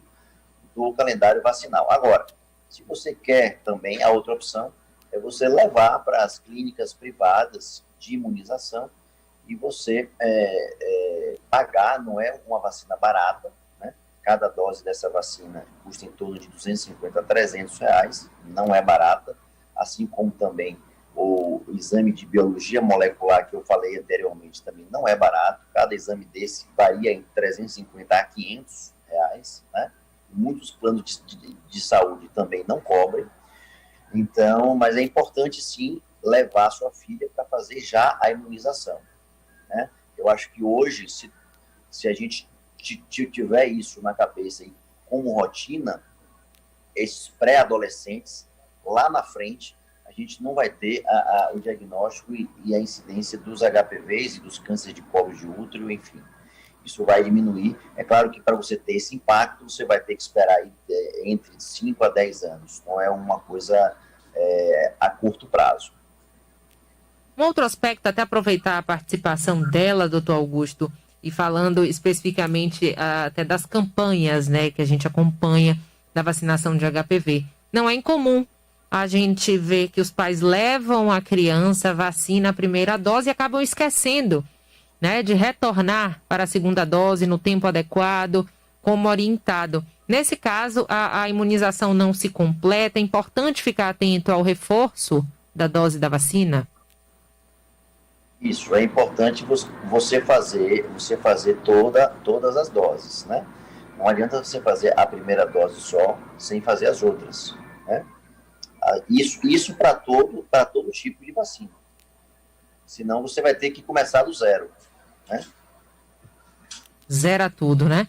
do calendário vacinal. Agora, se você quer também, a outra opção é você levar para as clínicas privadas de imunização e você pagar, não é uma vacina barata, né? Cada dose dessa vacina custa em torno de R$250 a R$300, não é barata, assim como também o exame de biologia molecular que eu falei anteriormente também não é barato, cada exame desse varia em R$350 a R$500, né? Muitos planos de saúde também não cobrem. Então, mas é importante sim levar a sua filha para fazer já a imunização, né? Eu acho que hoje, se a gente tiver isso na cabeça e como rotina, esses pré-adolescentes, lá na frente, a gente não vai ter o diagnóstico e a incidência dos HPVs e dos cânceres de colo de útero, enfim. Isso vai diminuir. É claro que para você ter esse impacto, você vai ter que esperar aí, entre 5 a 10 anos. Não é uma coisa a curto prazo. Um outro aspecto, até aproveitar a participação dela, doutor Augusto, e falando especificamente até das campanhas, né, que a gente acompanha da vacinação de HPV. Não é incomum a gente ver que os pais levam a criança, vacina a primeira dose e acabam esquecendo, né, de retornar para a segunda dose no tempo adequado, como orientado. Nesse caso, a imunização não se completa. É importante ficar atento ao reforço da dose da vacina? Isso, é importante você fazer todas as doses, né? Não adianta você fazer a primeira dose só, sem fazer as outras, né? Isso para todo tipo de vacina. Senão você vai ter que começar do zero, né? Zera tudo, né?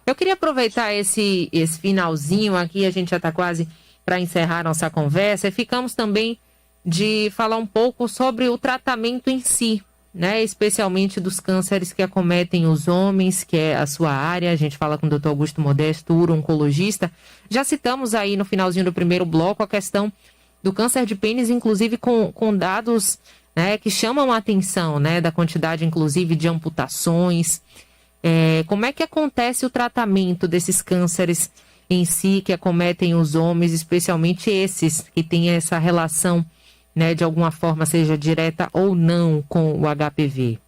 Eu queria aproveitar esse finalzinho aqui, a gente já está quase para encerrar nossa conversa, e ficamos também de falar um pouco sobre o tratamento em si, né? Especialmente dos cânceres que acometem os homens, que é a sua área. A gente fala com o Dr. Augusto Modesto, uro-oncologista. Já citamos aí no finalzinho do primeiro bloco a questão do câncer de pênis, inclusive com dados, né, que chamam a atenção, né, da quantidade, inclusive, de amputações. Como é que acontece o tratamento desses cânceres em si que acometem os homens, especialmente esses que têm essa relação, né, de alguma forma, seja direta ou não, com o HPV?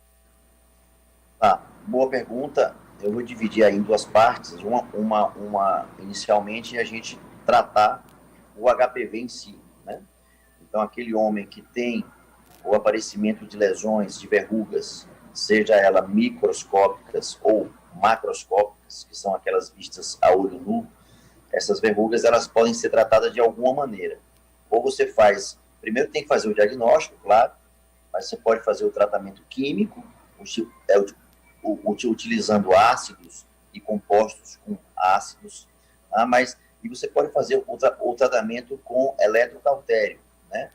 Boa pergunta. eu vou dividir aí em duas partes. Inicialmente, a gente tratar o HPV em si, né? Então, aquele homem que tem o aparecimento de lesões, de verrugas, seja elas microscópicas ou macroscópicas, que são aquelas vistas a olho nu, essas verrugas, elas podem ser tratadas de alguma maneira. Ou você faz, primeiro tem que fazer o diagnóstico, claro, mas você pode fazer o tratamento químico, utilizando ácidos e compostos com ácidos, e você pode fazer o tratamento com eletrocautério, né?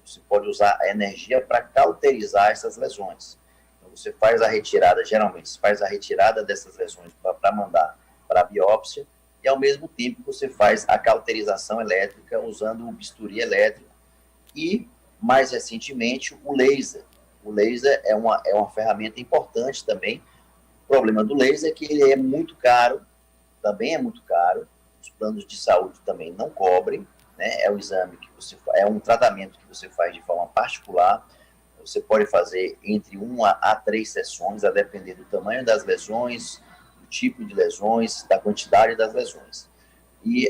Você pode usar a energia para cauterizar essas lesões. Então, você faz a retirada, geralmente, você faz a retirada dessas lesões para mandar para a biópsia, e ao mesmo tempo você faz a cauterização elétrica usando o bisturi elétrico e, mais recentemente, o laser. O laser é uma ferramenta importante também. O problema do laser é que ele é muito caro, também é muito caro, os planos de saúde também não cobrem, né? É um exame que é um tratamento que você faz de forma particular. Você pode fazer entre 1 a 3 sessões, a depender do tamanho das lesões, do tipo de lesões, da quantidade das lesões. E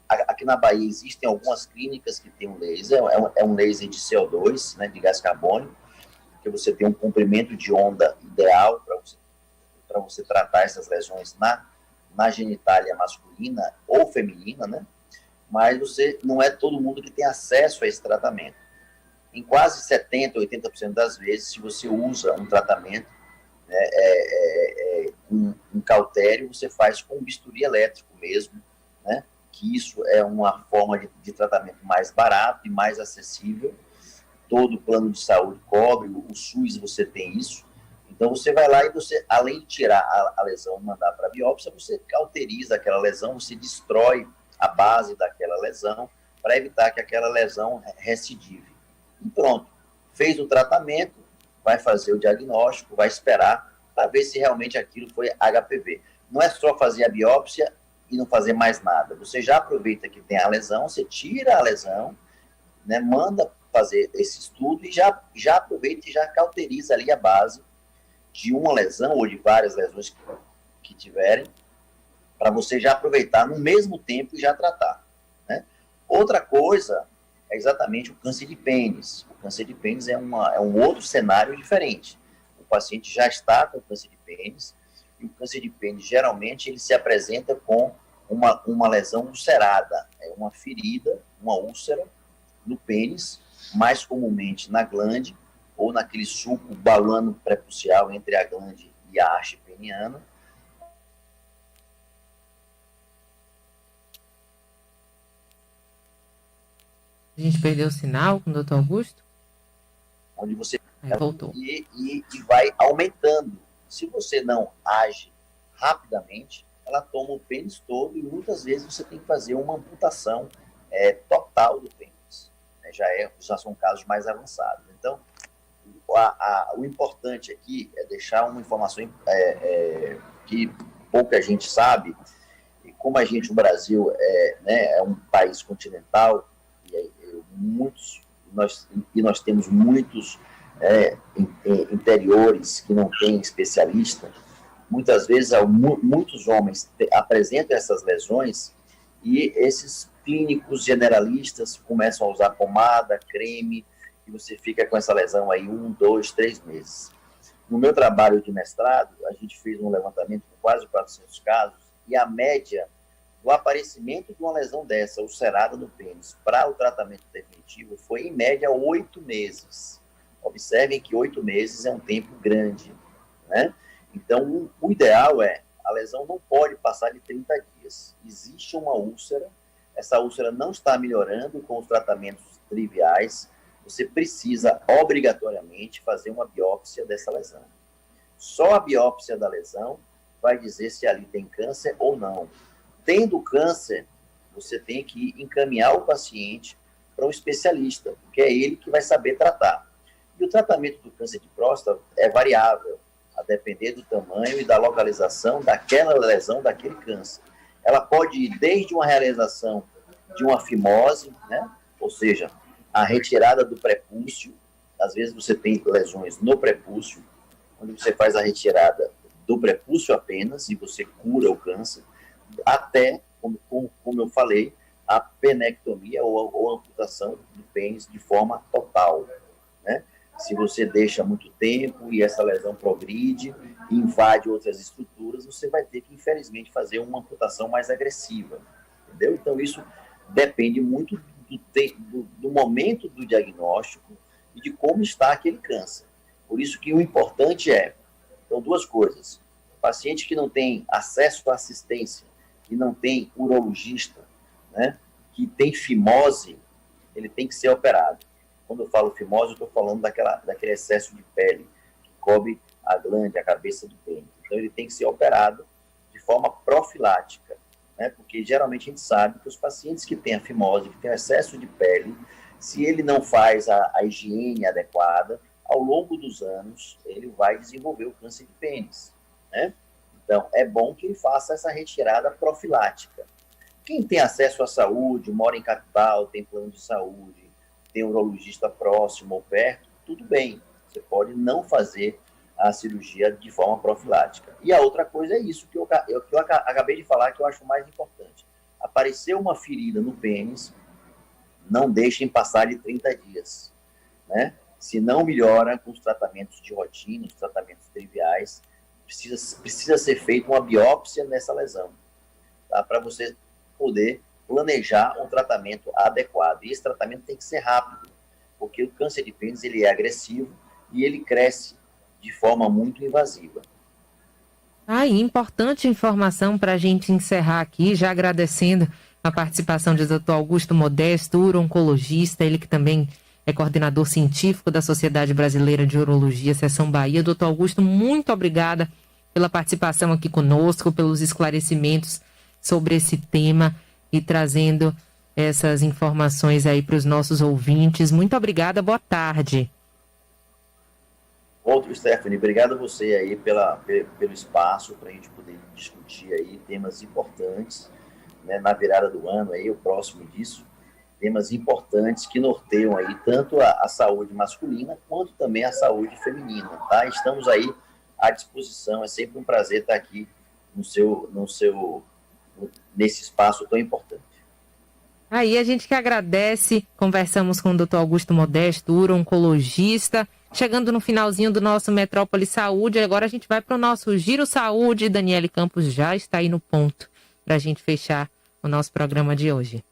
aqui na Bahia existem algumas clínicas que têm um laser, é um laser de CO2, né, de gás carbônico, que você tem um comprimento de onda ideal para você tratar essas lesões na genitália masculina ou feminina, né? Mas não é todo mundo que tem acesso a esse tratamento. Em quase 70%, 80% das vezes, se você usa um tratamento, um cautério, você faz com bisturi elétrico mesmo, né? Que isso é uma forma de tratamento mais barato e mais acessível. Todo plano de saúde cobre, o SUS você tem isso. Então você vai lá e você, além de tirar a lesão e mandar para a biópsia, você cauteriza aquela lesão, você destrói a base daquela lesão para evitar que aquela lesão recidive. E pronto, fez o tratamento, vai fazer o diagnóstico, vai esperar para ver se realmente aquilo foi HPV. Não é só fazer a biópsia e não fazer mais nada. Você já aproveita que tem a lesão, você tira a lesão, né, manda fazer esse estudo e já aproveita e já cauteriza ali a base de uma lesão ou de várias lesões que tiverem, para você já aproveitar no mesmo tempo e já tratar, né? Outra coisa é exatamente o câncer de pênis. O câncer de pênis é um outro cenário diferente. O paciente já está com câncer de pênis, e o câncer de pênis, geralmente, ele se apresenta com uma lesão ulcerada. É uma ferida, uma úlcera no pênis, mais comumente na glande, ou naquele sulco balano prepúcial entre a glande e a haste peniana. A gente perdeu o sinal com o doutor Augusto? Onde você voltou. E vai aumentando. Se você não age rapidamente, ela toma o pênis todo e muitas vezes você tem que fazer uma amputação total do pênis. Já são casos mais avançados. Então, o importante aqui é deixar uma informação que pouca gente sabe, e como o Brasil é um país continental, nós temos muitos interiores que não têm especialista, muitas vezes muitos homens apresentam essas lesões e esses clínicos generalistas começam a usar pomada, creme, e você fica com essa lesão aí 1, 2, 3 meses. No meu trabalho de mestrado, a gente fez um levantamento com quase 400 casos, e a média do aparecimento de uma lesão dessa, ulcerada no pênis, para o tratamento definitivo, foi em média 8 meses. Observem que 8 meses é um tempo grande, né? Então, o ideal a lesão não pode passar de 30 dias. Existe uma úlcera, essa úlcera não está melhorando com os tratamentos triviais, você precisa obrigatoriamente fazer uma biópsia dessa lesão. Só a biópsia da lesão vai dizer se ali tem câncer ou não. Tendo câncer, você tem que encaminhar o paciente para um especialista, porque é ele que vai saber tratar. E o tratamento do câncer de próstata é variável, a depender do tamanho e da localização daquela lesão, daquele câncer. Ela pode ir desde uma realização de uma fimose, né? Ou seja, a retirada do prepúcio. Às vezes você tem lesões no prepúcio, onde você faz a retirada do prepúcio apenas, e você cura o câncer, até, como eu falei, a penectomia ou amputação do pênis de forma total, né? Se você deixa muito tempo e essa lesão progride, invade outras estruturas, você vai ter que, infelizmente, fazer uma amputação mais agressiva, entendeu? Então, isso depende muito do momento do diagnóstico e de como está aquele câncer. Por isso que o importante então, duas coisas. O paciente que não tem acesso à assistência, que não tem urologista, né, que tem fimose, ele tem que ser operado. Quando eu falo fimose, eu estou falando daquele excesso de pele que cobre a glande, a cabeça do pênis. Então, ele tem que ser operado de forma profilática, né, porque geralmente a gente sabe que os pacientes que têm a fimose, que têm excesso de pele, se ele não faz a higiene adequada, ao longo dos anos, ele vai desenvolver o câncer de pênis, né? Então, é bom que ele faça essa retirada profilática. Quem tem acesso à saúde, mora em capital, tem plano de saúde, tem um urologista próximo ou perto, tudo bem. Você pode não fazer a cirurgia de forma profilática. E a outra coisa é isso que eu acabei de falar, que eu acho mais importante. Apareceu uma ferida no pênis, não deixem passar de 30 dias, né? Se não melhora com os tratamentos de rotina, os tratamentos triviais, precisa ser feita uma biópsia nessa lesão, tá? Para você poder planejar um tratamento adequado. E esse tratamento tem que ser rápido, porque o câncer de pênis ele é agressivo e ele cresce de forma muito invasiva. Aí, importante informação para a gente encerrar aqui, já agradecendo a participação de Dr. Augusto Modesto, uro-oncologista, ele que também é coordenador científico da Sociedade Brasileira de Urologia, Seção Bahia. Doutor Augusto, muito obrigada pela participação aqui conosco, pelos esclarecimentos sobre esse tema e trazendo essas informações aí para os nossos ouvintes. Muito obrigada, boa tarde. Outro, Stephanie, obrigado a você aí pelo espaço para a gente poder discutir aí temas importantes, né, na virada do ano aí, o próximo disso, temas importantes que norteiam aí tanto a saúde masculina quanto também a saúde feminina, tá? Estamos aí à disposição, é sempre um prazer estar aqui nesse espaço tão importante. Aí a gente que agradece, conversamos com o Dr. Augusto Modesto, uro-oncologista, chegando no finalzinho do nosso Metrópole Saúde. Agora a gente vai para o nosso Giro Saúde. Daniele Campos já está aí no ponto para a gente fechar o nosso programa de hoje.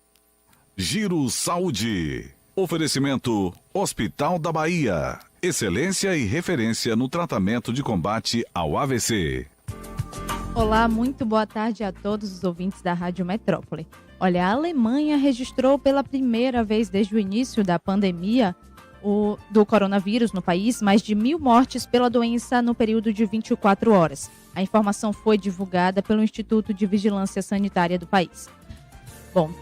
Giro Saúde. Oferecimento Hospital da Bahia. Excelência e referência no tratamento de combate ao AVC. Olá, muito boa tarde a todos os ouvintes da Rádio Metrópole. Olha, a Alemanha registrou pela primeira vez desde o início da pandemia do coronavírus no país mais de 1.000 mortes pela doença no período de 24 horas. A informação foi divulgada pelo Instituto de Vigilância Sanitária do país. Bom,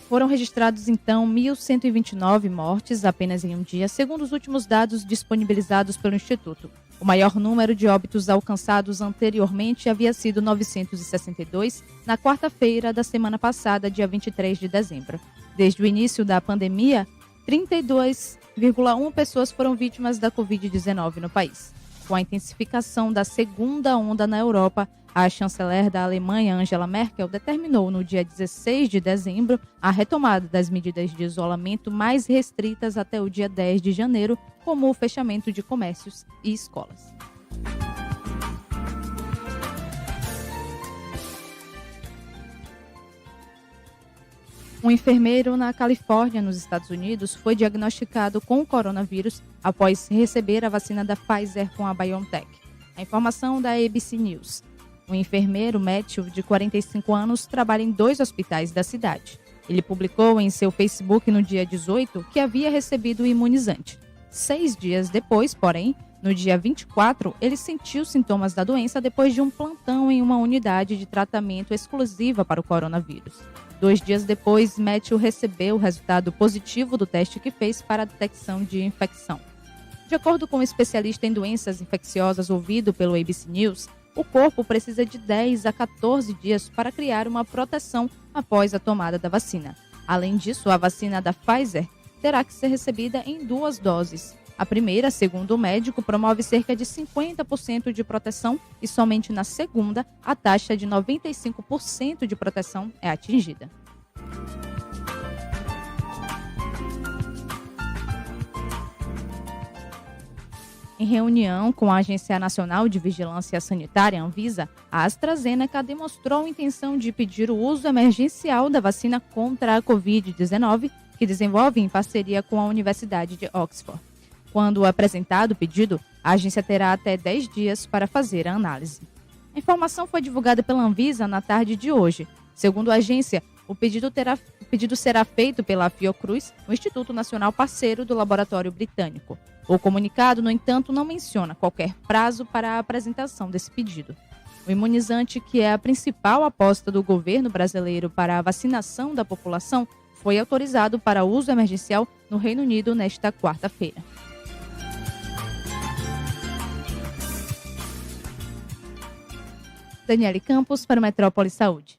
foram registrados então 1.129 mortes apenas em um dia, segundo os últimos dados disponibilizados pelo Instituto. O maior número de óbitos alcançados anteriormente havia sido 962 na quarta-feira da semana passada, dia 23 de dezembro. Desde o início da pandemia, 32,1 pessoas foram vítimas da Covid-19 no país. Com a intensificação da segunda onda na Europa, a chanceler da Alemanha, Angela Merkel, determinou no dia 16 de dezembro a retomada das medidas de isolamento mais restritas até o dia 10 de janeiro, como o fechamento de comércios e escolas. Um enfermeiro na Califórnia, nos Estados Unidos, foi diagnosticado com coronavírus após receber a vacina da Pfizer com a BioNTech. A informação da ABC News. O enfermeiro Matthew, de 45 anos, trabalha em 2 hospitais da cidade. Ele publicou em seu Facebook no dia 18 que havia recebido o imunizante. 6 dias depois, porém, no dia 24, ele sentiu sintomas da doença depois de um plantão em uma unidade de tratamento exclusiva para o coronavírus. 2 dias depois, Matthew recebeu o resultado positivo do teste que fez para a detecção de infecção. De acordo com um especialista em doenças infecciosas ouvido pelo ABC News, o corpo precisa de 10 a 14 dias para criar uma proteção após a tomada da vacina. Além disso, a vacina da Pfizer terá que ser recebida em 2 doses. A primeira, segundo o médico, promove cerca de 50% de proteção e somente na segunda, a taxa de 95% de proteção é atingida. Em reunião com a Agência Nacional de Vigilância Sanitária, Anvisa, a AstraZeneca demonstrou intenção de pedir o uso emergencial da vacina contra a Covid-19, que desenvolve em parceria com a Universidade de Oxford. Quando apresentado o pedido, a agência terá até 10 dias para fazer a análise. A informação foi divulgada pela Anvisa na tarde de hoje. Segundo a agência, o pedido será feito pela Fiocruz, o Instituto Nacional parceiro do laboratório britânico. O comunicado, no entanto, não menciona qualquer prazo para a apresentação desse pedido. O imunizante, que é a principal aposta do governo brasileiro para a vacinação da população, foi autorizado para uso emergencial no Reino Unido nesta quarta-feira. Daniele Campos para Metrópole Saúde.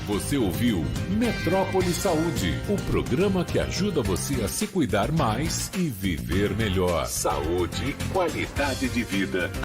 Você ouviu Metrópole Saúde, o programa que ajuda você a se cuidar mais e viver melhor. Saúde e qualidade de vida.